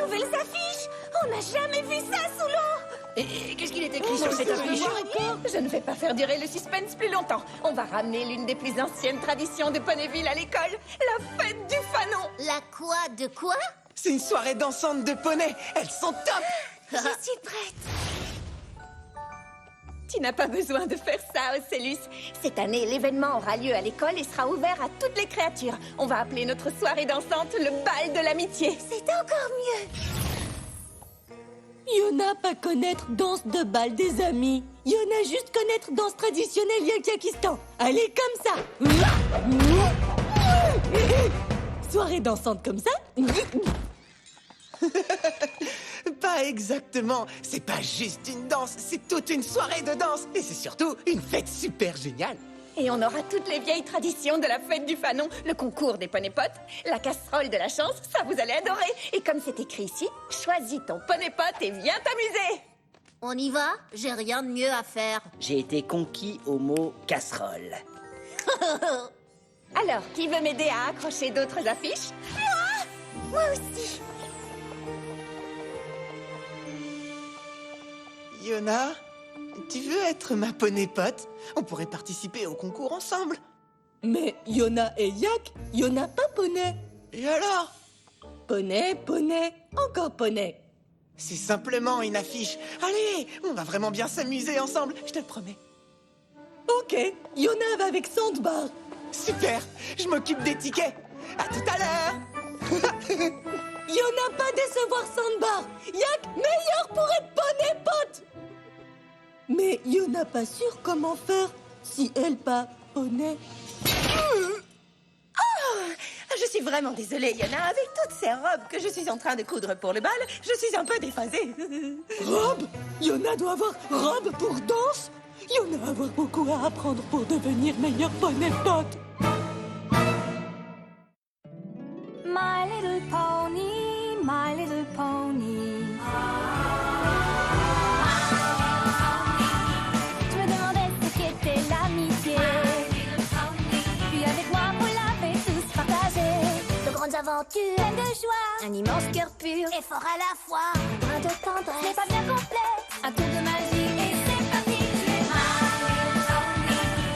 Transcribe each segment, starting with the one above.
nouvelles affiches! On n'a jamais vu ça sous l'eau! Et qu'est-ce qu'il est écrit sur cette affiche? Je ne vais pas faire durer le suspense plus longtemps. On va ramener l'une des plus anciennes traditions de Ponyville à l'école, la fête du fanon. La quoi de quoi? C'est une soirée dansante de poneys. Elles sont top. Je suis prête. Tu n'as pas besoin de faire ça, Ocellus. Cette année, l'événement aura lieu à l'école et sera ouvert à toutes les créatures. On va appeler notre soirée dansante le bal de l'amitié. C'est encore mieux. Yona pas connaître danse de bal des amis. Yona juste connaître danse traditionnelle Yakistan. Allez, comme ça. Soirée dansante comme ça. Pas exactement. C'est pas juste une danse, c'est toute une soirée de danse. Et c'est surtout une fête super géniale. Et on aura toutes les vieilles traditions de la fête du fanon, le concours des ponépotes, la casserole de la chance, ça vous allez adorer. Et comme c'est écrit ici, choisis ton ponépote et viens t'amuser. On y va? J'ai rien de mieux à faire. J'ai été conquis au mot casserole. Alors, qui veut m'aider à accrocher d'autres affiches? Moi aussi. Yona, tu veux être ma ponépote? On pourrait participer au concours ensemble. Mais Yona et Yak, Yona pas poney. Et alors? Poney, poney, encore poney. C'est simplement une affiche. Allez, on va vraiment bien s'amuser ensemble, je te le promets. Ok, Yona va avec Sandbar. Super, je m'occupe des tickets. À tout à l'heure. Yona pas décevoir Sandbar. Yak meilleur pour être poney pote. Mais Yona pas sûr comment faire si elle pas poney. Je suis vraiment désolée, Yona. Avec toutes ces robes que je suis en train de coudre pour le bal, je suis un peu déphasée. Robe? Yona doit avoir robe pour danse? Yona va avoir beaucoup à apprendre pour devenir meilleur poney pote. My little pony, my little pony. Je me demandais ce qu'était l'amitié. Puis avec moi, vous l'avez tous partagé. De grandes aventures, Pleine de joie, un immense cœur pur et fort à la fois. un brin de tendresse. C'est pas bien complet, un tour de magie et c'est parti.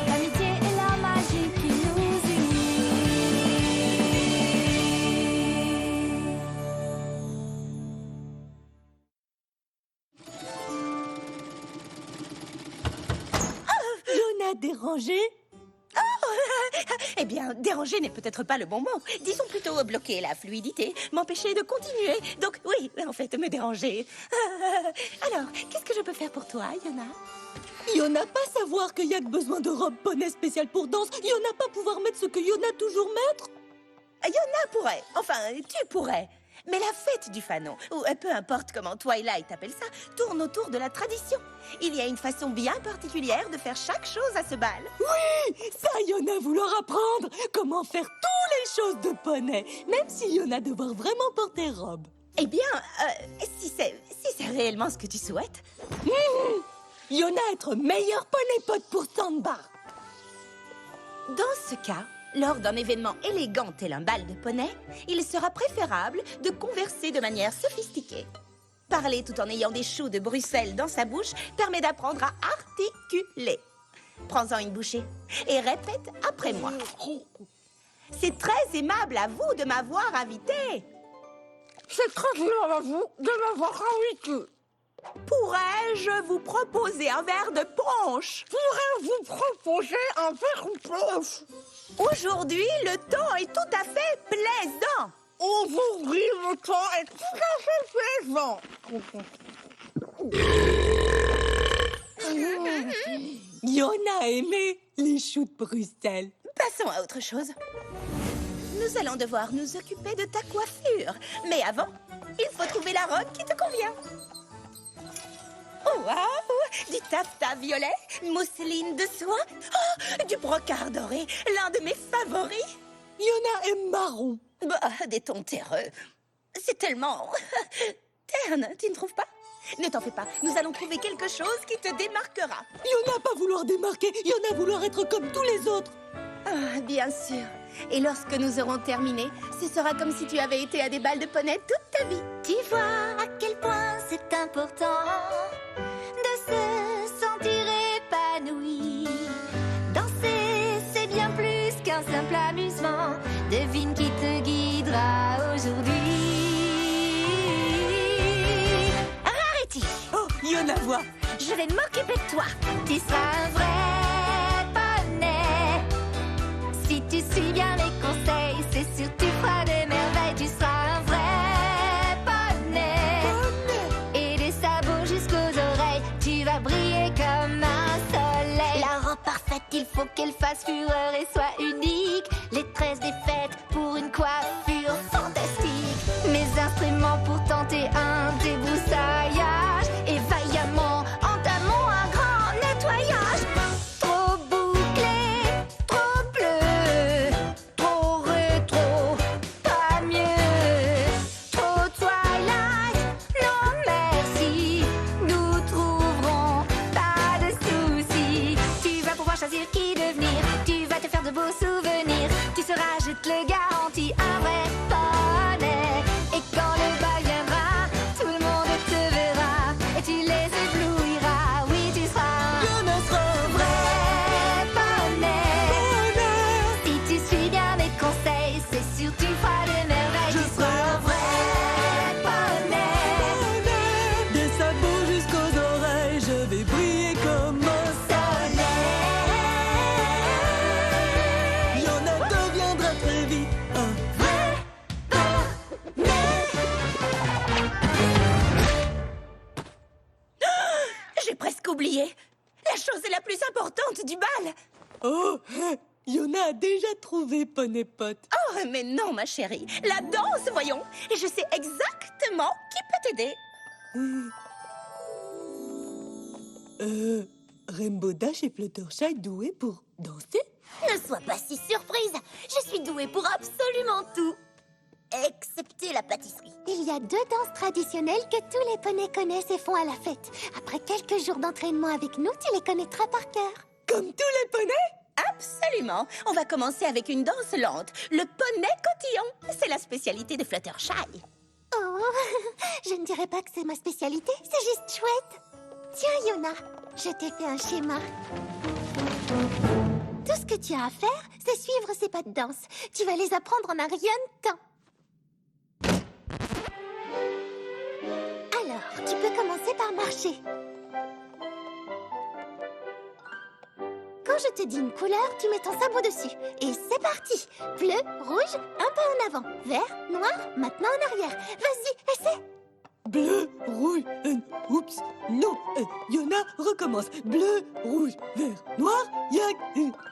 L'amitié et la magie qui nous unit. Yona dérangé? Eh bien, déranger n'est peut-être pas le bon mot. Disons plutôt bloquer la fluidité, m'empêcher de continuer. Donc oui, en fait, me déranger. Alors, qu'est-ce que je peux faire pour toi, Yona? Yona pas savoir que Yak besoin de robe poney spéciale pour danse. Yona pas pouvoir mettre ce que Yona toujours mettre. Yona pourrait, enfin, tu pourrais. Mais la fête du fanon, ou peu importe comment Twilight appelle ça, tourne autour de la tradition. Il y a une façon bien particulière de faire chaque chose à ce bal. Ça, Yona vouloir apprendre comment faire toutes les choses de poney, même si Yona devoir vraiment porter robe. Eh bien, si c'est réellement ce que tu souhaites. Yona être meilleur poney pote pour Sandbar. Dans ce cas, lors d'un événement élégant tel un bal de poney, il sera préférable de converser de manière sophistiquée. Parler tout en ayant des choux de Bruxelles dans sa bouche permet d'apprendre à articuler. Prends-en une bouchée et répète après moi. C'est très aimable à vous de m'avoir invité. C'est très aimable à vous de m'avoir invité. Pourrais-je vous proposer un verre de punch? Pourrais-vous proposer un verre de punch? Aujourd'hui, le temps est tout à fait plaisant. Aujourd'hui, le temps est tout à fait plaisant. Yona aimait les choux de Bruxelles. Passons à autre chose. Nous allons devoir nous occuper de ta coiffure. Mais avant, il faut trouver la robe qui te convient. Oh, waouh! Du taffetas violet, mousseline de soie, oh, du brocart doré, l'un de mes favoris. Yona aime marron. Bah, des tons terreux. C'est tellement terne, tu ne trouves pas? Ne t'en fais pas, nous allons trouver quelque chose qui te démarquera. Yona pas vouloir démarquer, Yona vouloir être comme tous les autres. Ah, bien sûr. Et lorsque nous aurons terminé, ce sera comme si tu avais été à des balles de poney toute ta vie. Tu vois à quel point c'est important de se sentir épanoui. Danser, c'est bien plus qu'un simple amusement. Devine qui te guidera aujourd'hui. Rarity, Oh, Yona voit. je vais m'occuper de toi. Tu seras un vrai poney. Si tu suis bien mes conseils, c'est sûr tu feras des merveilles. Tu seras un vrai poney. Et des sabots jusqu'aux oreilles, tu vas briller comme un soleil. La robe parfaite, il faut qu'elle fasse fureur et soit unique. Les tresses des fêtes pour une coiffure fantastique. Mes instruments pour tenter un débroussaillage. Et vaillamment entamons un grand nettoyage. Trop bouclé, trop bleu, trop rétro, pas mieux. Trop twilight, non merci. Nous trouverons pas de soucis. Tu vas pouvoir choisir qui devenir. Tu vas te faire de beaux souvenirs. Tu seras, je te le garantis, un vrai poney. Et quand le bal viendra, tout le monde te verra. Et tu les éblouiras. Oui, tu seras Yona sera un vrai poney. Si tu suis bien mes conseils, c'est sûr tu feras des merveilles. Tu seras un vrai poney. Des sabots jusqu'aux oreilles, je vais briller comme un soleil. Yona deviendra très vite un J'ai presque oublié. La chose la plus importante du bal. Oh, Yona a déjà trouvé Poneypot. Oh, mais non, ma chérie. La danse, voyons. Et je sais exactement qui peut t'aider. Rainbow Dash et Fluttershy doués pour danser? Ne sois pas si surprise. Je suis douée pour absolument tout. Excepté la pâtisserie. Il y a 2 danses traditionnelles que tous les poneys connaissent et font à la fête. Après quelques jours d'entraînement avec nous, tu les connaîtras par cœur. Comme tous les poneys? Absolument. On va commencer avec une danse lente. Le poney cotillon. C'est la spécialité de Fluttershy. Oh, je ne dirais pas que c'est ma spécialité, c'est juste chouette. Tiens, Yona, je t'ai fait un schéma. Tout ce que tu as à faire, c'est suivre ces pas de danse. Tu vas les apprendre en un rien de temps. Alors, tu peux commencer par marcher. Quand je te dis une couleur, tu mets ton sabot dessus. Et c'est parti. Bleu, rouge, un pas en avant. Vert, noir, maintenant en arrière. Vas-y, essaie. Bleu, rouge, oups, non, Yona recommence. Bleu, rouge, vert, noir, yak,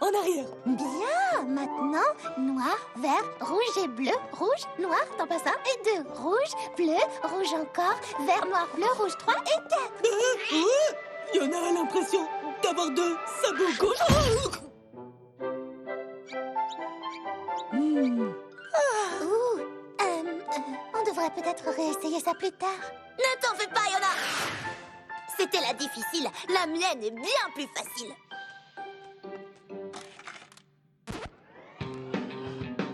en arrière. Bien, maintenant, noir, vert, rouge et bleu, rouge, noir, t'en passes 1 et 2. Rouge, bleu, rouge encore, vert, noir, bleu, rouge 3 et 4. Yona a l'impression d'avoir 2 sabots gauche. Ouh, on devrait peut-être réessayer ça plus tard. Ne t'en fais pas, Yona. C'était la difficile, la mienne est bien plus facile.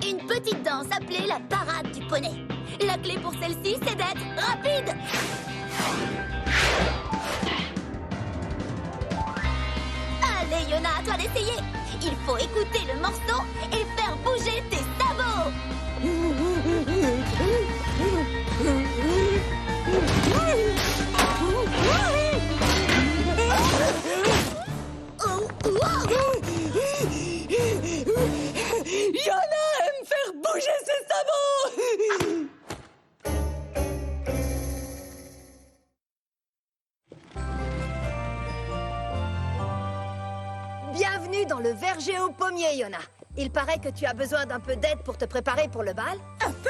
Une petite danse appelée la parade du poney. La clé pour celle-ci, c'est d'être rapide. Allez, Yona, à toi d'essayer. Il faut écouter le morceau et faire bouger tes sabots. Yona aime faire bouger ses sabots. Bienvenue dans le verger aux pommiers, Yona. Il paraît que tu as besoin d'un peu d'aide pour te préparer pour le bal. Un peu?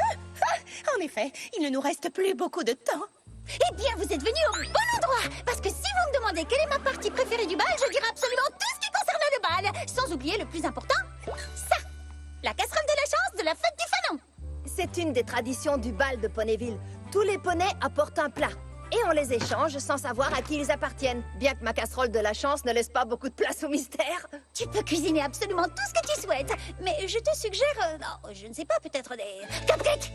En effet, il ne nous reste plus beaucoup de temps. Eh bien, vous êtes venus au bon endroit. Parce que si vous me demandez quelle est ma partie préférée du bal, je dirai absolument tout ce qui concerne le bal. Sans oublier le plus important, ça. La casserole de la chance de la fête du Fanon. C'est une des traditions du bal de Ponyville. Tous les poneys apportent un plat. et on les échange sans savoir à qui ils appartiennent. Bien que ma casserole de la chance ne laisse pas beaucoup de place au mystère. Tu peux cuisiner absolument tout ce que tu souhaites, mais je te suggère, non, je ne sais pas, peut-être des cupcakes.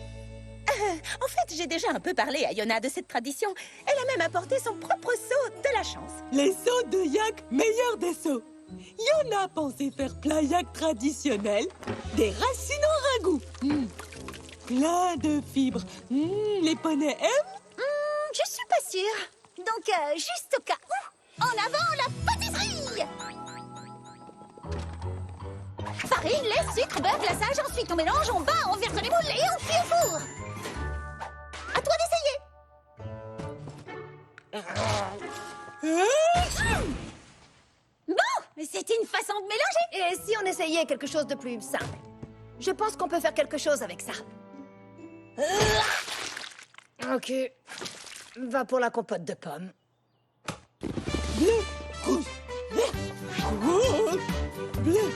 En fait, j'ai déjà un peu parlé à Yona de cette tradition. Elle a même apporté son propre seau de la chance. Les seaux de yak, meilleur des seaux. Yona pensait faire plein yak traditionnel, des racines en ragoût. Plein de fibres. Les poneys aiment? Je suis pas sûre. Donc, juste au cas où, en avant la pâtisserie! Farine, lait, sucre, beurre, glaçage, ensuite on mélange, on bat, on verse dans les moules et on cuit au four. À toi d'essayer. Bon, c'est une façon de mélanger. Et si on essayait quelque chose de plus simple? Je pense qu'on peut faire quelque chose avec ça. Ok. Va pour la compote de pommes. Bleu, rouge, vert, rouge, bleu.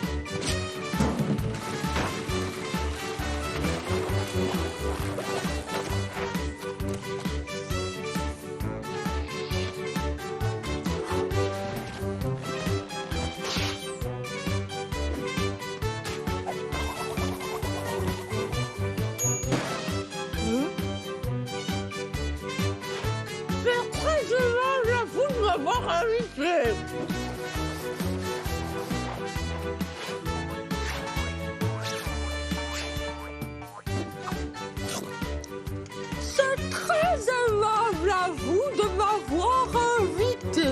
C'est très aimable à vous de m'avoir invité.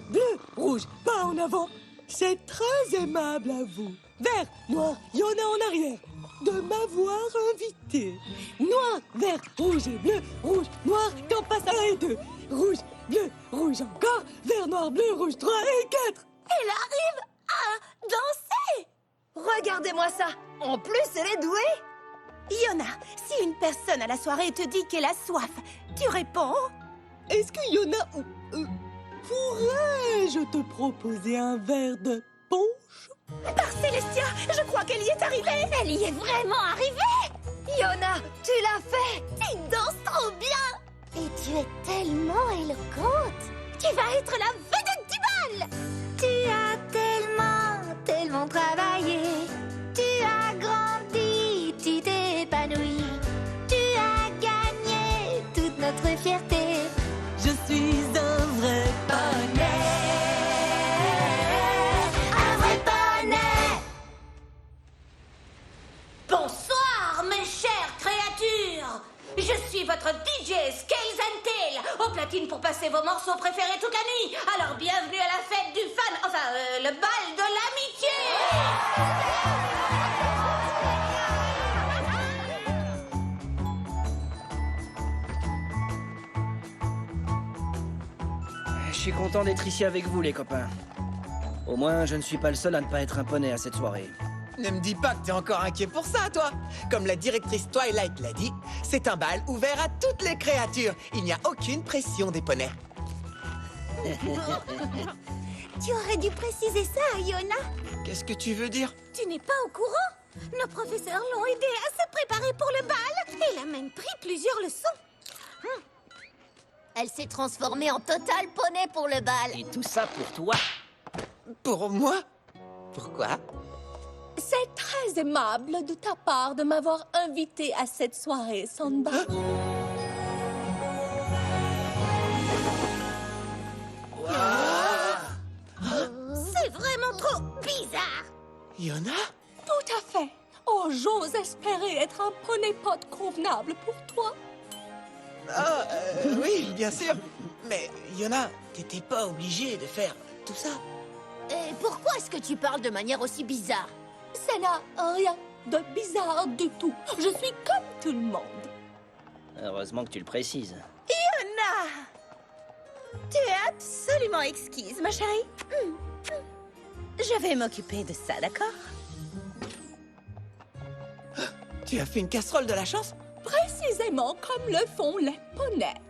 Bleu, rouge, pas en avant. C'est très aimable à vous. Vert, noir, Yona en arrière. De m'avoir invité. Noir, vert, rouge et bleu, rouge, noir, t'en passes 1 et 2. Rouge, bleu, rouge encore, vert, noir, bleu, rouge, 3 et 4. Elle arrive à danser. Regardez-moi ça. En plus, elle est douée. Yona, si une personne à la soirée te dit qu'elle a soif, tu réponds? Est-ce que Yona... pourrais-je te proposer un verre de punch? Par Célestia, je crois qu'elle y est arrivée. Elle y est vraiment arrivée. Yona, tu l'as fait. Tu danses trop bien. Et tu es tellement éloquente. Tu vas être la vedette du bal. Tu as tellement travaillé. Tu as grandi, tu t'es épanoui. Tu as gagné toute notre fierté. Je suis un vrai poney. Un vrai poney. Bonsoir, mes chères créatures. Je suis votre DJ Scales and Tail, au platine pour passer vos morceaux préférés toute la nuit. Alors bienvenue à la fête du fan, enfin le bal de l'amitié. Je suis content d'être ici avec vous, les copains. Au moins, je ne suis pas le seul à ne pas être un poney à cette soirée. Ne me dis pas que t'es encore inquiet pour ça, toi. Comme la directrice Twilight l'a dit, c'est un bal ouvert à toutes les créatures. Il n'y a aucune pression des poneys. Tu aurais dû préciser ça, Yona. Qu'est-ce que tu veux dire? Tu n'es pas au courant. Nos professeurs l'ont aidée à se préparer pour le bal. Elle a même pris plusieurs leçons. Elle s'est transformée en total poney pour le bal. Et tout ça pour toi. Pour moi? Pourquoi? C'est très aimable de ta part de m'avoir invité à cette soirée, Samba. C'est vraiment trop bizarre. Yona? Tout à fait. Oh, j'ose espérer être un poney pot convenable pour toi. Ah, oui, bien sûr. Mais Yona, t'étais pas obligée de faire tout ça. Et pourquoi est-ce que tu parles de manière aussi bizarre? Ça n'a rien de bizarre du tout. Je suis comme tout le monde. Heureusement que tu le précises. Yona, tu es absolument exquise, ma chérie. Je vais m'occuper de ça, d'accord? Tu as fait une casserole de la chance? Précisément comme le font les poneys.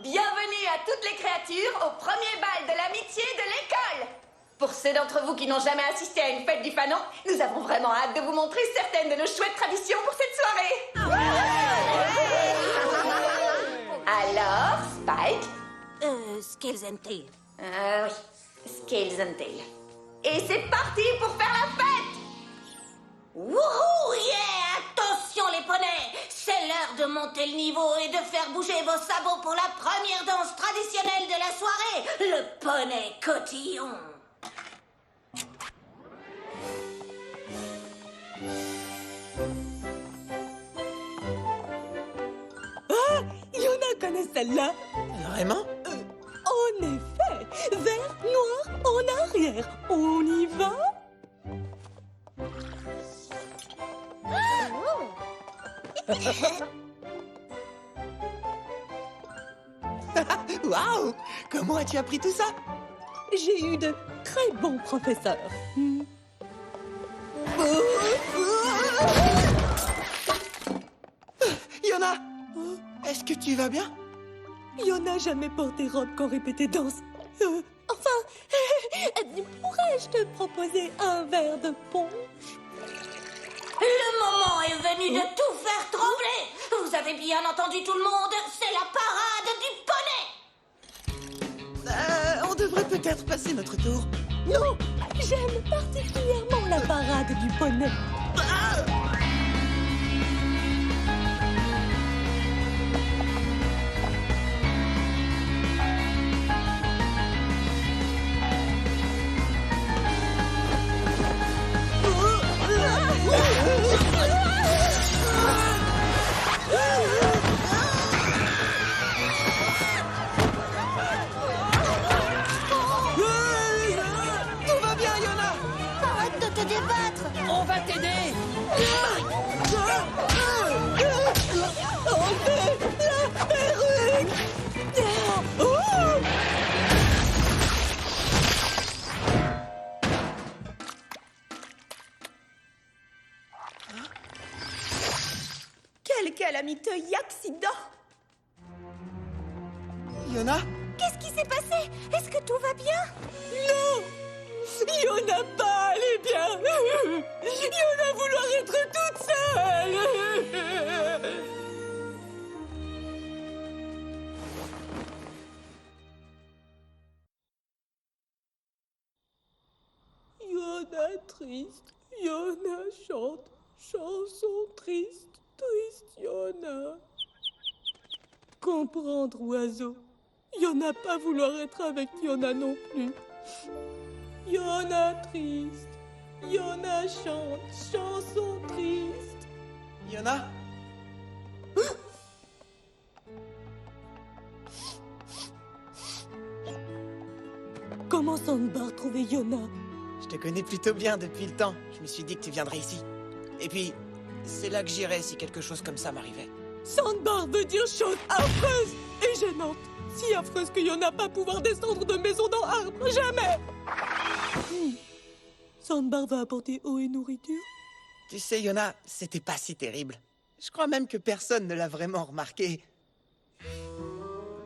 Bienvenue à toutes les créatures au premier bal de l'amitié de l'école. Pour ceux d'entre vous qui n'ont jamais assisté à une fête du Fanon, nous avons vraiment hâte de vous montrer certaines de nos chouettes traditions pour cette soirée. Alors, Spike? Scales and Tails. Ah oui, Scales and Tails. Et c'est parti pour faire la fête! Wouhou, yeah! Attention les poneys! C'est l'heure de monter le niveau et de faire bouger vos sabots pour la première danse traditionnelle de la soirée, le poney cotillon. Ah, Yona connaît celle-là. Vraiment? En effet, vert, noir, en arrière. On y va? Waouh! Comment as-tu appris tout ça? J'ai eu de très bons professeurs. Yona! Est-ce que tu vas bien? Yona jamais porté robe quand répétait danse. Pourrais-je te proposer un verre de punch? Le moment est venu de tout faire trembler. Vous avez bien entendu tout le monde, c'est la parade du poney. On devrait peut-être passer notre tour. Non, j'aime particulièrement la parade du poney. Tout va bien, Yona! Arrête de te débattre. On va t'aider! Enlevez la perruque! Quel calamité accident! Yona? Qu'est-ce qui s'est passé? Est-ce que tout va bien? Non! Yona pas allé bien! Yona vouloir être toute seule! Yona triste, Yona chante, chanson triste, triste Yona. Comprendre, oiseau. Yona pas vouloir être avec Yona non plus. Yona triste, Yona chante, chanson triste. Yona? Comment Sandbar trouver Yona? Je te connais plutôt bien depuis le temps. Je me suis dit que tu viendrais ici. Et puis, c'est là que j'irais si quelque chose comme ça m'arrivait. Sandbar veut dire chose affreuse et gênante. Si affreuse que Yona pas pouvoir descendre de maison dans arbre, jamais. Sandbar va apporter eau et nourriture. Tu sais, Yona, c'était pas si terrible. Je crois même que personne ne l'a vraiment remarqué.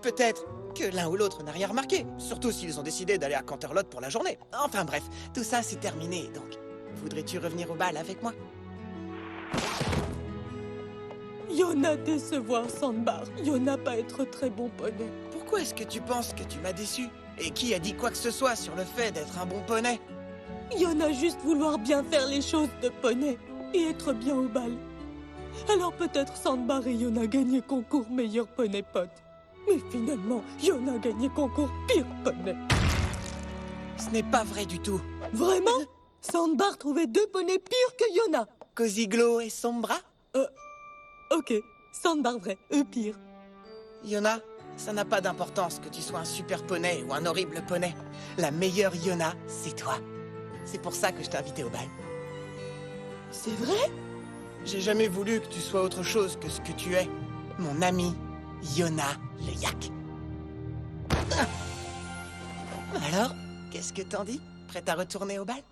Peut-être que l'un ou l'autre n'a rien remarqué, surtout s'ils ont décidé d'aller à Canterlot pour la journée. Enfin bref, tout ça c'est terminé, donc voudrais-tu revenir au bal avec moi? Yona décevoir Sandbar. Yona pas être très bon poney. Pourquoi est-ce que tu penses que tu m'as déçu? Et qui a dit quoi que ce soit sur le fait d'être un bon poney? Yona juste vouloir bien faire les choses de poney et être bien au bal. Alors peut-être Sandbar et Yona gagnaient concours meilleur poney pote. Mais finalement, Yona gagné concours pire poney. Ce n'est pas vrai du tout. Vraiment? Sandbar trouvait 2 poneys pires que Yona. Cosiglo et Sombra? Ok, Sandbar vrai, eux pire. Yona, ça n'a pas d'importance que tu sois un super poney ou un horrible poney. La meilleure Yona, c'est toi. C'est pour ça que je t'ai invité au bal. C'est vrai? J'ai jamais voulu que tu sois autre chose que ce que tu es. Mon ami, Yona le yak. Alors, qu'est-ce que t'en dis? Prête à retourner au bal?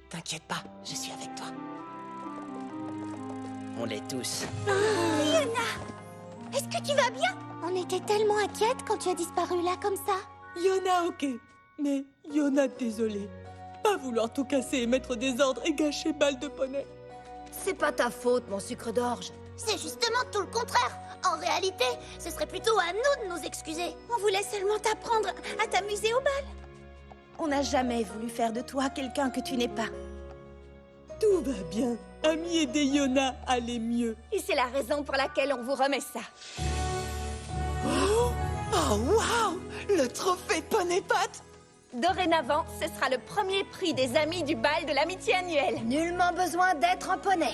T'as T'inquiète pas, je suis avec toi. On l'est tous. Est-ce que tu vas bien? On était tellement inquiètes quand tu as disparu là comme ça. Yona, ok. Mais Yona, désolé. Pas vouloir tout casser et mettre des ordres et gâcher balle de poney. C'est pas ta faute, mon sucre d'orge. C'est justement tout le contraire. En réalité, ce serait plutôt à nous de nous excuser. On voulait seulement t'apprendre à t'amuser au bal. On n'a jamais voulu faire de toi quelqu'un que tu n'es pas. Tout va bien. Ami aider Yona à aller mieux. Et c'est la raison pour laquelle on vous remet ça. Oh, waouh! Le trophée Poney Pot! Dorénavant, ce sera le premier prix des amis du bal de l'amitié annuelle. Nullement besoin d'être un poney.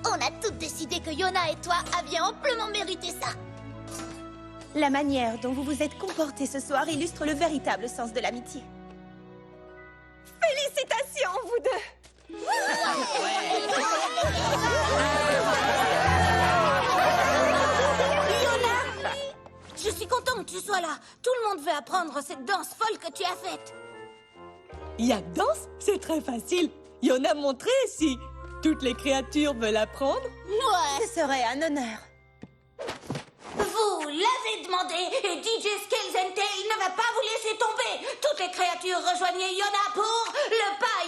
On a toutes décidé que Yona et toi aviez amplement mérité ça. La manière dont vous vous êtes comportés ce soir illustre le véritable sens de l'amitié. Félicitations, vous deux! Yona! Je suis content que tu sois là. Tout le monde veut apprendre cette danse folle que tu as faite. Yak danse, c'est très facile. Yona montré si toutes les créatures veulent apprendre. Ouais. Ce serait un honneur. Vous l'avez demandé et DJ Scales and Tail ne va pas vous laisser tomber. Toutes les créatures rejoignez Yona pour le pas